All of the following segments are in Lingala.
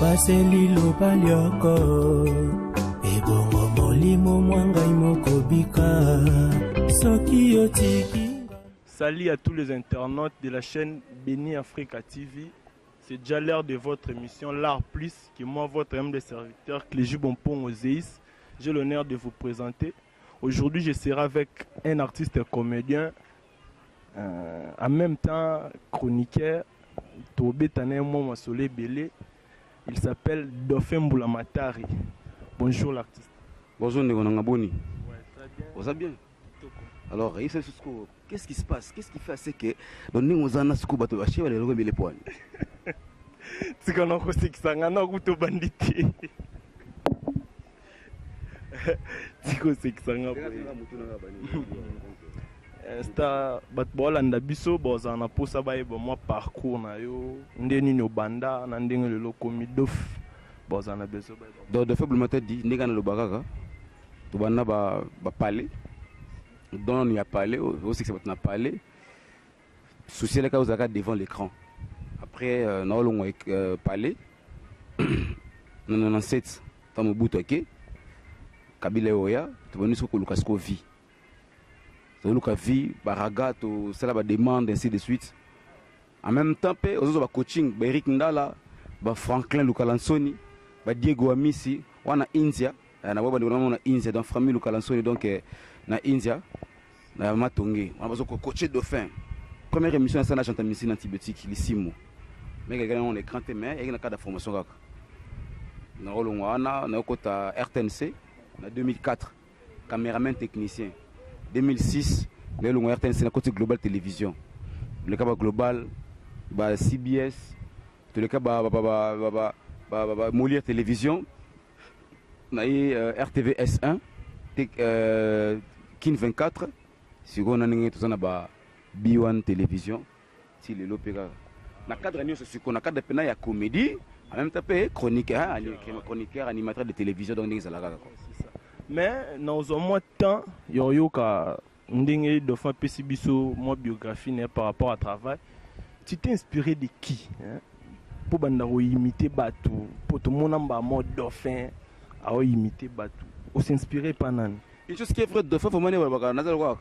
Baseli lobalioko ebongo molimo mwangai mokobika soki yotiki. Salut à tous les internautes de la chaîne Béni Africa TV. C'est déjà l'heure de votre émission L'Art Plus, qui est moi, votre humble serviteur, Cléju Bompon Oséis. J'ai l'honneur de vous présenter. Aujourd'hui, je serai avec un artiste comédien, en même temps chroniqueur, Tobé Tané Mouama Solé Belé. Il s'appelle Dauphin Mbulamatari. Bonjour l'artiste. Bonjour Négonanga Boni. Ouais, très bien. Vous allez bien? Alors, qu'est-ce qui se passe? Qu'est-ce qui fait assez que dans nous on a ce coup bateau à chier les logo les points? C'est qu'on a aussi qui s'en a un bandité. C'est qu'on sait que ça n'a pas. Bolanda biso bozana posa baye moi parcours na yo ndeni no banda na ndenge le lokomi dof bozana beso baye donc de faible matin dit ndega na lo bakaka to bana ba parler donc il y a parlé aussi que ça va parler souci les cas aux arcades devant l'écran après na olongo parler non 7 dans mon bout OK Kabila oya to bani so ko Lucas ko vie Luka vie, Baraga, ça la demande ainsi de suite. En même temps, aux autres coaching, Eric Ndala, Franklin Lucalansoni, Diego Amisi, on a India, on a India dans famille Lucalansoni donc na India, na Matongi, on a besoin de coacher Dauphin. Première émission ça na chanté ici dans Tibétique, lissimo. Mais quelqu'un on écran mais il y a un cas de formation là. Na rolonga na kota RTNC na 2004, caméraman technicien. 2006, le RTNC c'est la côté Global Télévision. Le cas Global, CBS, le cas Molière Télévision, RTV S1, Kin 24, si on a B1 Télévision, si le l'opéra. Dans le cadre de ce qu'on a cadre de la comédie, en même temps chroniqueur, animateur de télévision donc ça. Mais dans un mois de temps, il y a eu un Dauphin Pessibiso, ma biographie par rapport à travail. Tu t'es inspiré de qui pour imiter Batou, pour tout le monde en mode Dauphin, à imiter Batou. On s'inspirait pas nan. Une chose qui est vraie, Dauphin, faut manier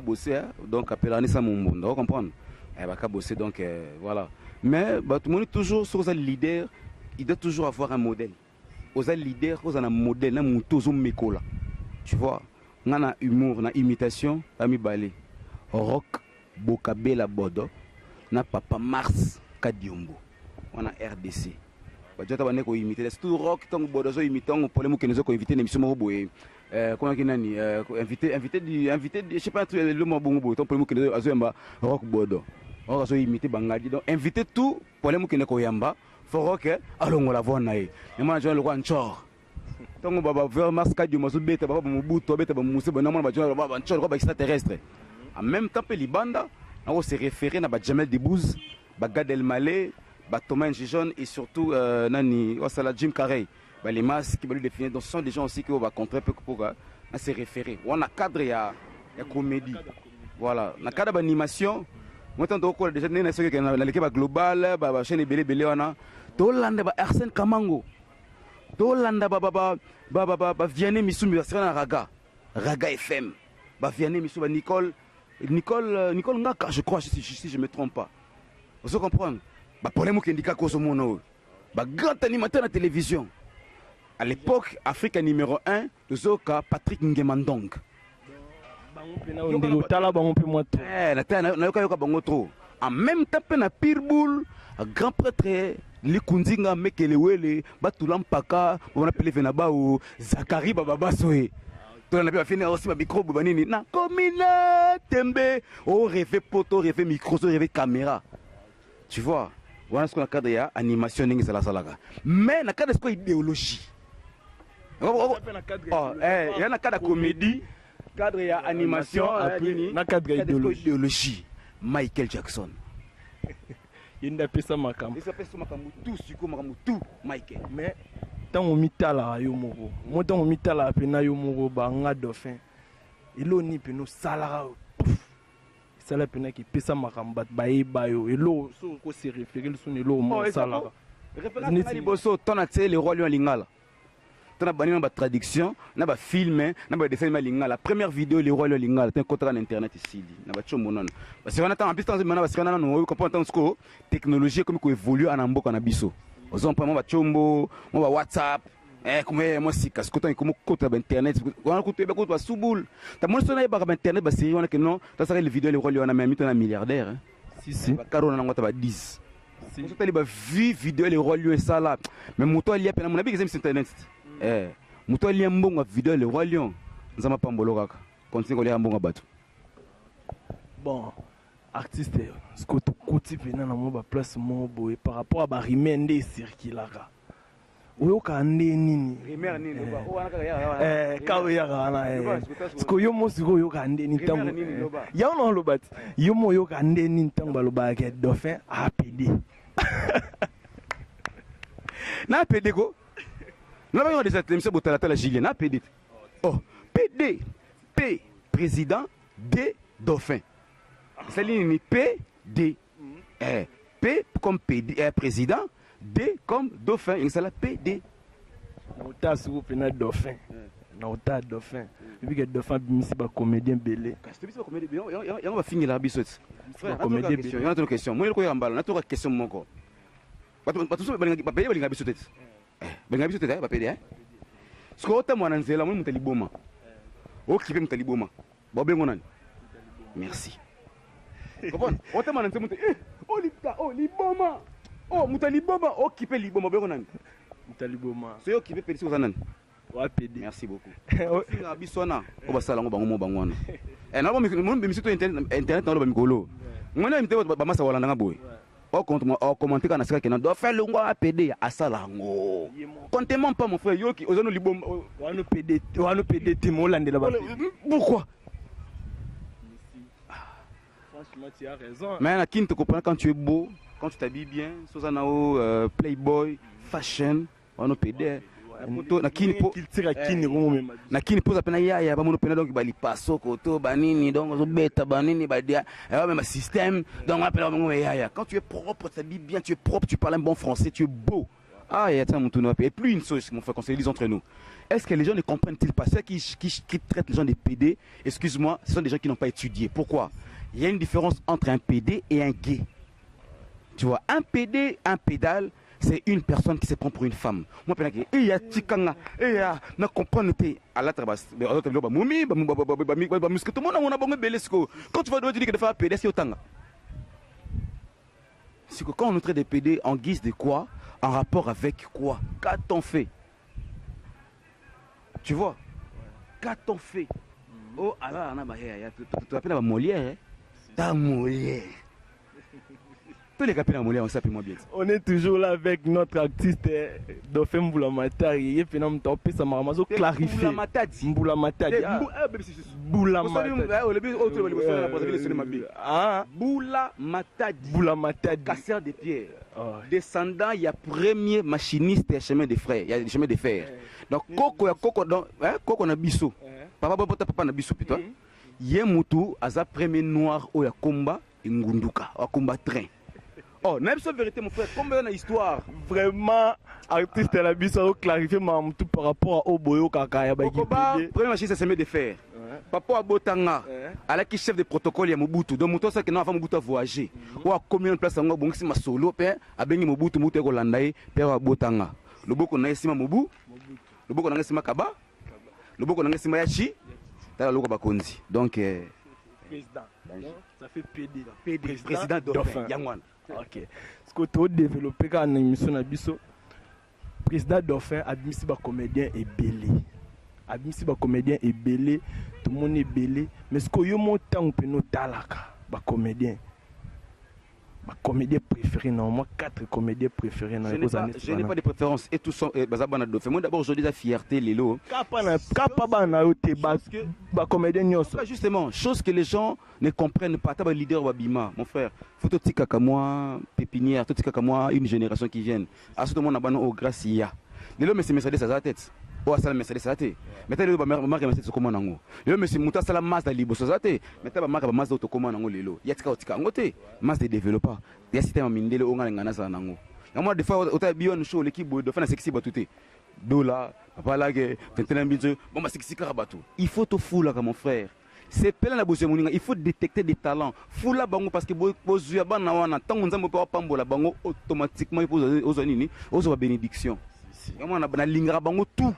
bosser, donc appeler ça mon monde, vous comprenez? Elle va bosser donc voilà. Mais tout le monde est toujours sur un leader, il doit toujours avoir un modèle. Aux leader, aux un modèle, na mutozo mekola. Tu vois, on a humour, on a imitation, Ami Balé, Rock, Bokabela Bodo, on a Papa Mars, Kadiombo, on a RDC. Tu vas imiter, c'est tout rock, tant que Bodo imitant, pour les mots que nous avons invité, l'émission Moroboé. Comment on a invité, je sais pas, le mot Bongo, tant pour les mots que nous avons rock Bodo. On a imité Bangadi, donc inviter tout pour les mots que nous avons yamba, faut rock, allons on la voir naïe. Et moi, je le vois en chor. Tant baba vers masque du maso beta baba mubuto beta ba musse ba namona ba jona baba ncholo ba extraterrestre en même temps pe libanda on se référer na ba Jamel Debbouze ba Gad Elmaleh ba Thomas Njijon et surtout nani wasala Jim Carrey ba les masques qui veulent définir donc ce sont des gens aussi qui va contrer pour se référer on a cadre ya comédie voilà na cadre d'animation moi tant donc déjà né na ce que na l'équipe globale ba chaîne belé wana to lande ba Arsène Kamango Dolanda Vianney Missou na Raga FM Vianney Missou Nicole Ngaka je crois si je me trompe pas vous comprenez problème qui indique cause mono grand animateur à télévision à l'époque Afrique numéro 1 le Zoka Patrick Ngemandong en même temps na Pirboul grand prêtre Likunzinga Mekelewele Batulampaka on appelle Venabao Zakari Babasoe on a fini aussi ma micro banini na komina tembe on rêve poto rêve micro rêve caméra tu vois voilà ce qu'on a cadre ya animation ningi sala salaka mais na cadre quoi idéologie il y a na cadre comédie cadre ya animation na cadre idéologie Michael Jackson il n'a pas ça makam. Il s'appelle Makamu tout suko Makamu tout Michael. Mais tant on mitala yo moro. Moi tant on mitala pena yo moro ba nga Dauphin. Ilo ni peno salara. Sala pena qui pesa makam bat bae bayo. Ilo so ko se référer le son ilo mo salara. référence na liboso tona tse le roi lion lingala tona bani na ba traduction na ba film na ba dessin lingala première vidéo le roi lion lingala ten contrat na internet ici na ba chombo non parce que on attend en plus temps maintenant parce qu'on a no comprendre tant que technologie comme ko évolue en mboka na biso ozon pas mo ba chombo mo ba WhatsApp comme moi si parce que comme côté internet on a côté ba côté souboul ta mo sona ba internet ba série on a que non ta ça les vidéos le roi lion na même un milliardaire si ba carona na ngota ba 10 si on tali ba vu vidéo le roi lion ça là mais moto ali apena mon abi que c'est internet moto ali mbongo vidéo le roi lion nzama pambolo kaka continue ko lia mbongo bato bon artiste ce que tu côté pena na mo ba place mo boy par rapport à ba rimende circulaka oyoka nde nini rimer nini o wana kaka ya kawe ya kana ce que yo mo siko oyoka nde nini tango ya on lo bat yo mo oyoka nde nini tango ba lo ba ke dauphin APD na APD ko na ba yo déjà temse botala tala Julien na APD oh PD P président D dauphin c'est ligne PD P comme PD président D comme dauphin c'est la PD Nauta siko pena dauphin Nauta dauphin puis que dauphin bimisi ba comédien belé parce que bimisi ba comédien ya va finir la biso frère comédien belé il y a une question moi ko yambala na to question moko batu so ba payer ba biso tete ba biso tete ba payer ce que autant moi nzela moi mutaliboma okipe mutaliboma ba bengo nani merci comprendre autant moi nzela oh liboma oh mutaliboma okipe liboma bengo nani mutaliboma so okipe pelisi ko nani wa PD merci beaucoup finga bisona o ba sala ngo bango mo bangwana na ba mi misitu internet na lo ba mikolo ngwana mite ba masa wala nga boy o commenter kana sika kena do faire le ngo APD à sala ngo comptez même pas mon frère yoki ozano liboma wano PD timo landela ba pourquoi franchement tu as raison mais na kin te comprendre quand tu es beau quand tu t'habilles bien sozana o playboy fashion wano PD na kini po kiltira kini ngo mema na kini poza pena ya ba mono pena donc bali paso koto banini donc zo beta banini ba dia même système donc appelle ngo ya quand tu es propre tu t'habilles bien tu es propre tu parles un bon français tu es beau ah ya ça mon tourno et plus une chose mon frère qu'on se dise entre nous est-ce que les gens ne comprennent-ils pas ceux qui traitent les gens des PD excuse-moi ce sont des gens qui n'ont pas étudié pourquoi il y a une différence entre un PD et un gay tu vois un PD un pédale c'est une personne qui se prend pour une femme. Moi, je pense que il y a tikanga, il y a na comprendre te à la trabas, mais on te le ba mumi, ba musque tout le monde on a bon belesco. Quand tu vas dire que de faire PD c'est autant. C'est que quand on nous traite des PD en guise de quoi, en rapport avec quoi, qu'a-t-on fait? Tu vois? Qu'a-t-on fait? Oh alors on a tu appelles la Molière, ta Molière. Tous les capitaines Molière, on s'appelle moi bien. On est toujours là avec notre artiste Dauphin Mboulamata. Il fait un temps ça m'a clarifié. Mboulamata. Mboulamata. Casseur de pierre. Descendant, il y a premier machiniste des chemins de fer. Il y a des chemins de fer. Donc Coco na biso. Papa na biso putain. Yemutu aza premier noir au combat ngunduka, au combat train. Oh, même sa vérité, mon frère, combien de histoire? Vraiment, artiste la biso clarifier tout par rapport au boyo kaka. Premier machine, c'est de fer. Papa Botanga, à la qui chef de protocole, il y a Mobutu. Donc, Mobutu, c'est que nous avons Mobutu à voyager. Ou à combien de places on a bon si ma solo, père, à Bengi Mobutu, Mobutu Golandaï, père Botanga. Le beau qu'on a ici, Mobu, le beau qu'on a ici, Kaba, le beau qu'on a ici, Yachi, t'as le Bakonzi. Donc, président. Ça fait PD. Président Dauphin. Yangwan. Ok. Ce que tu as développé quand on a émission na biso, président Dauphin admisi ba comédien est belé. Admisi ba comédien est belé, tout le monde est belé, mais ce que yo montant pe no talaka ba comédien. Ma comédien préféré non moi 4 comédiens préférés dans les années. Je n'ai pas de préférence et tout sont bazabana Dauphin. Moi d'abord aujourd'hui la fierté lelo. Kapa bana yo te parce que ba comédien nyonso. Justement, chose que les gens ne comprennent pas. T'as leader Wabima, mon frère. Faut tout tika comme moi, pépinière, tout tika comme moi, une génération qui vienne. À ce moment on a au gracia. Lelo mais c'est Mercedes à la tête. Oh ça Mercedes à la tête. Maintenant le marque Mercedes comment nango. Lelo mais c'est Muta sala Mazda liboso à la tête. Maintenant marque Mazda auto comment nango lelo. Ya tika ngote. Mazda développeur. Ya système mindele o ngana ngana sa nango. Moi, des fois, autant bien show l'équipe de faire un sexy batouté. Dola, papa là, bon, bah, sexy karabatou. Il faut te fouler, mon frère. C'est plein la bouche moninga. Il faut détecter des talents. Foula bango parce que bozuya bana wana tant on peut pas pambola bango automatiquement il pose aux anini aux bénédiction. Moi na linga bango tout.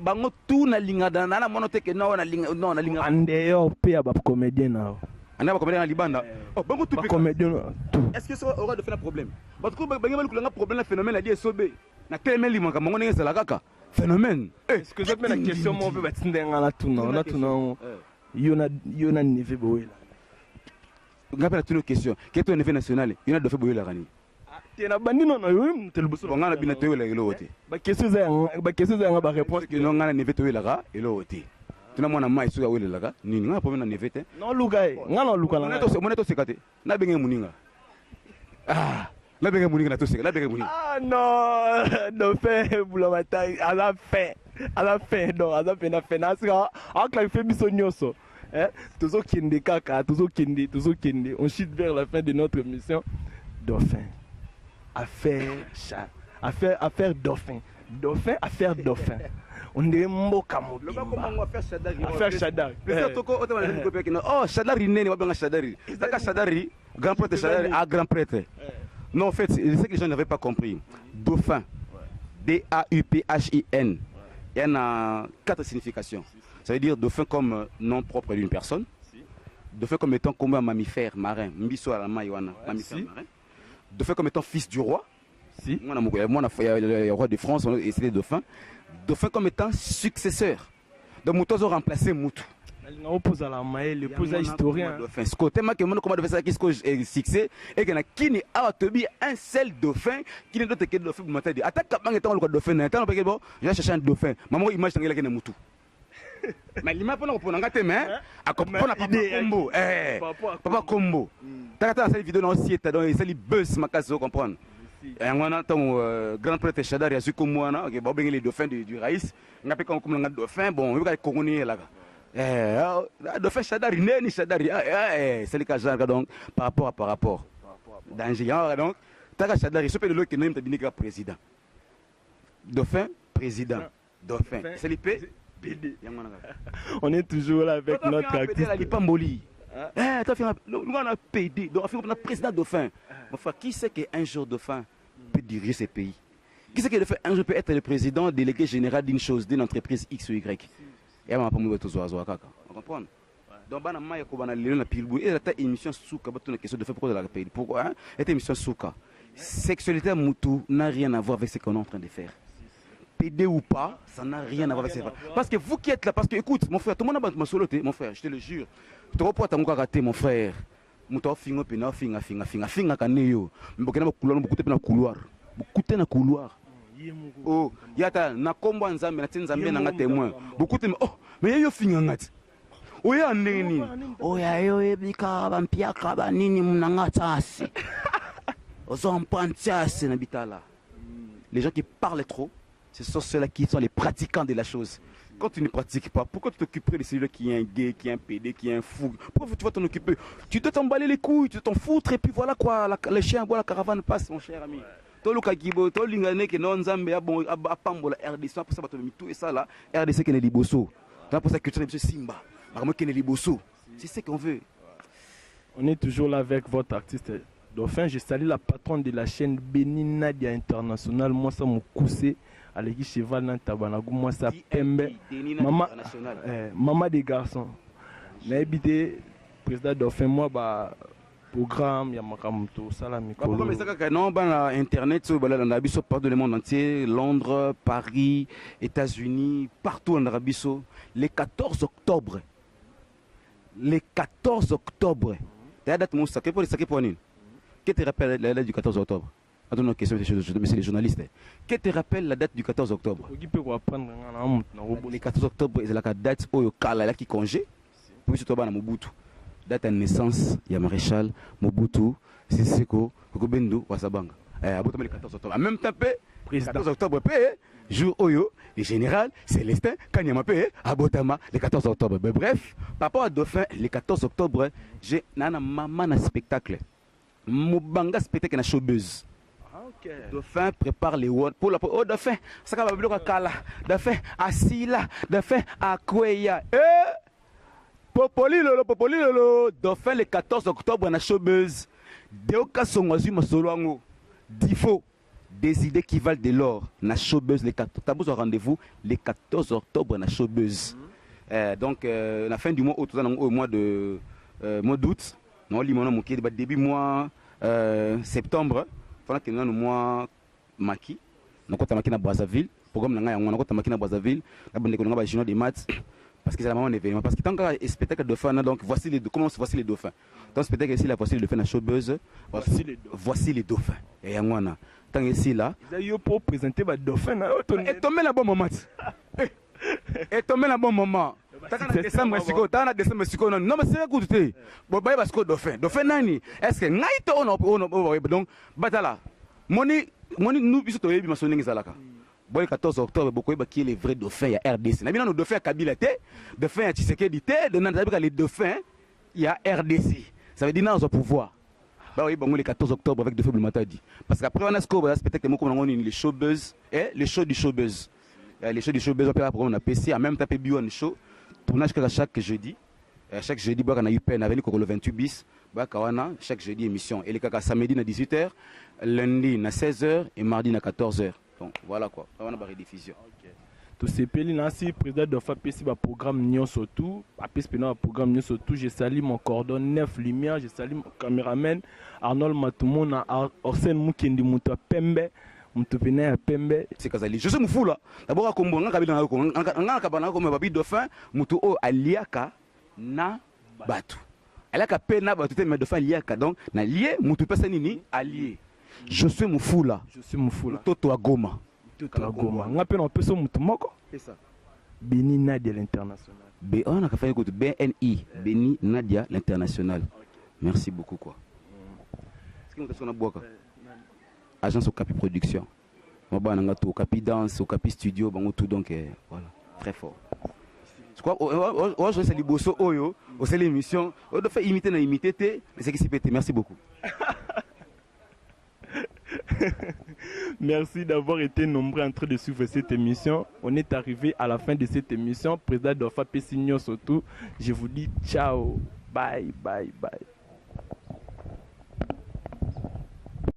Bango tout na linga na monote que na linga non na linga. Ande yo pe ba comédien na. Ande ba comédien na libanda. Oh bango tout comédien tout. Est-ce que ça aura de faire un problème? Parce que bango ba problème phénomène la dit sobe. Na tellement limanga bango ninga la kaka. Phénomène. Est-ce que ça met la question mo pe batindanga na tout non. Yona niveau boy là. On appelle une question. Quel est ton niveau national? Il y a de fait boy là rani. Tu na bandi non yo te lubuso. On a bien théo là l'autre. Ba question za ba réponse que non ngana niveau théo là et l'autre. Tu na mwana mai suka wele là ni ngana problème na niveau te. Non lugai. Ngana luka na. Mon to sekate. Na benge muninga. Ah. La benge muninga na to sekate. La benge muninga. Ah non. Non fait boulomata à la fin. À la fin, non, à la fin, à clarifier Bissonioso. Toujours kende kaka, toujours kende. On chute vers la fin de notre mission. Dauphin. Affaire dauphin. Affaire dauphin. On dirait Mokamo. Affaire Shadari. Oh, Shadari n'est pas Shadari. Shadari, grand prêtre Shadari, grand prêtre. Non, en fait, c'est ce que les gens n'avaient pas compris. Dauphin. D-A-U-P-H-I-N. Il y en a 4 significations. Ça veut dire dauphin comme nom propre d'une personne. Dauphin comme étant comme un mammifère marin. Mbiso à la maïwana. Mammifère marin. Dauphin comme étant fils du roi. Moi, le roi de France, et c'est les dauphins. Dauphin comme étant successeur. Donc, Moutozo remplacé Moutou. Il oppose à la maille, il oppose à historien. Ce côté, moi, comment de faire ça, qu'est-ce que je succès et qu'il y a qui n'est pas un seul dauphin qui n'est d'autre que le dauphin. Attaque quand étant le dauphin, j'ai cherché un dauphin. Maman, image dans le Moutou. Mais l'image pour nous pour nous gâter, mais à comprendre Papa Combo, Papa Combo. T'as cette vidéo dans aussi, t'as donné c'est buzz ma case, vous comprenez. Et on a ton grand prêtre Shadari a su comme moi, qui va bien les dauphins du Raïs. On a fait comme un dauphin, bon, il va être couronné là. Dauphin Shadari, ni Shadari, c'est le cas donc par rapport. Danger, donc t'as Shadari, ce peut le qui n'est pas président. Dauphin, président. Dauphin, c'est l'IP. On est toujours là avec notre artiste. Nous on a PD, donc on a président dauphin. Enfin, qui sait qu'un jour dauphin peut diriger ce pays? Qui sait qu'un jour peut être le président délégué général d'une chose, d'une entreprise X ou Y? Et on va pas mourir tous aux oiseaux. Vous comprenez? Donc, on a une émission Souka, une question de fait pourquoi la pays. Pourquoi? Cette émission Souka. Sexualité Moutou n'a rien à voir avec ce qu'on est en train de faire. PD ou pas, ça n'a rien à voir avec ça. Parce que vous qui êtes là, parce que écoute, mon frère, tout le monde a ma soloté, mon frère, je te le jure. Tu te reportes à mon raté, mon frère. Moutou finga pena finga kaneyo. Mbokena ba couloir, beaucoup na couloir. Beaucoup na couloir. Oh, yata na kombo nzambe na tinzambe na nga témoin. Beaucoup oh, mais yo finga ngati. Oya nini? Oya yo ebika ba mpiaka ba nini munanga tsasi. Ozo mpantsasi na bitala. Les gens qui parlent trop, ce sont ceux-là qui sont les pratiquants de la chose. Quand tu ne pratiques pas, pourquoi tu t'occuperais de celui qui est un gay, qui est un PD, qui est un fou? Pourquoi tu vas t'en occuper? Tu dois t'emballer les couilles, tu t'en foutre et puis voilà quoi, les chiens boivent, la caravane passe, mon cher ami. Toi, le Kagibo, toi, l'ingane qui est non Zambé, bon, à Pambo, la RDC, pour ça, tout et ça là, RDC qui est liboso. C'est pour ça que tu es M. Simba, moi qui est liboso. C'est ce qu'on veut. On est toujours là avec votre artiste Dauphin. Je salue la patronne de la chaîne Béni Nadia International. Moi, ça m'a coussé. Aleki cheval dans Tabanago, moi ça pembe. Maman des garçons. Mais habité président Dauphin, moi bah programme Yamakamuto, Salami. Comme ça, non, bah internet, sur partout le monde entier, Londres, Paris, États-Unis, partout en Arabie Saoudite, le 14 octobre. Le 14 octobre. Tu as date mon sacré pour les sacrés pour nous. Qu'est-ce que tu rappelles la date du 14 octobre? Attends, une question, mais c'est les journalistes. Qu'est-ce que te rappelle la date du 14 octobre? Le 14 octobre, c'est la date où il y a qui congé. Puis c'est toi, Mobutu. Date de naissance, il y a Maréchal, Mobutu, Sisseko, Kokobendo, Wasabanga. Le 14 octobre. En même temps, le 14 octobre, jour Oyo, le général Célestin, Kanyamapé, Abotama, le 14 octobre. Bref, par rapport à Dauphin, le 14 octobre, j'ai un maman spectacle. Mobanga spectacle na showbiz. Dauphin prépare les words pour la... Oh, Dauphin, ça va bloquer Kala. Dauphin, Asila. Dauphin, Akweya. Popoli lolo. Dauphin le 14 octobre, on a showbuzz. Deoka Songwazu Masoloango. Difo. Des idées qui valent de l'or. Na showbuzz le 14. T'as besoin rendez-vous le 14 octobre, on a showbuzz. Donc, la fin du mois, au mois d'août, non, début mois septembre, pendant que nous avons le mois Maki, nous avons Maki na Brazzaville, programme nous avons Maki na Brazzaville, nous avons junior des maths, parce que c'est vraiment un événement. Parce que tant qu'il y a un spectacle de dauphins, donc voici les dauphins. Dans le spectacle ici, là, voici les dauphins à showbuzz. Voici les dauphins. Et Yangwana. Tant ici là. Vous avez pour présenter votre dauphin. Et tomber la bon moment. Et tomber la bon moment. T'as décembre non mais c'est écoutez. Bon bah parce que dauphin nani. Est-ce que ngaito on donc batala. Moni nous biso to yebi masonengi zalaka. Bon, le 14 octobre, beaucoup qui est les vrais dauphins, il y a RDC. Nous avons dauphins à Kabila, dauphins à Tshisekedi, les dauphins, il y a RDC. Ça veut dire que nous avons pouvoir. Oui, bon, le 14 octobre avec Dauphin Matadi. Parce qu'après, on a ce spectacle, les showbuzz, les shows du showbuzz. Les shows du showbuzz, on a PC, en même temps, on a show. Tournage chaque jeudi. Chaque jeudi, on a eu peine avec le 28 bis. Chaque jeudi, émission. Et les caca samedi à 18h, lundi à 16h et mardi à 14h. Donc voilà quoi, on a une rediffusion. Tout ces pays là, si président de FAPC va programme Nyon surtout, après ce programme Nyon surtout, je salue mon cordon 9 lumière, je salue mon caméraman Arnold Matoumona, Orsen Mukendi Mouta Pembe, Moutopene Pembe. C'est Kazali. Je suis fou là. D'abord à Kombo, on a kabila comme Babi Dauphin, Moutou Aliaka na Batu. Aliaka pe na Batu, mais Dauphin Aliaka donc na lié Moutou Pessanini allié. Je suis mon fou là. Je suis mon fou là. Toto à Goma. Toto à Goma. On appelle un peu son moutoumoko. C'est ça. Beni Nadia l'international. On a fait écoute BNI. Beni Nadia l'international. Merci beaucoup quoi. Est-ce qu'on a boire agence au Capi Production. On a au Capi Danse, au Capi Studio, tout donc voilà, très fort. Je crois que c'est les bossos oyo, c'est l'émission. On doit faire imiter mais c'est qui s'y pète. Merci beaucoup. Merci d'avoir été nombreux en train de suivre cette émission. On est arrivé à la fin de cette émission. Président d'Orfa Pessigno surtout. Je vous dis ciao. Bye, bye, bye.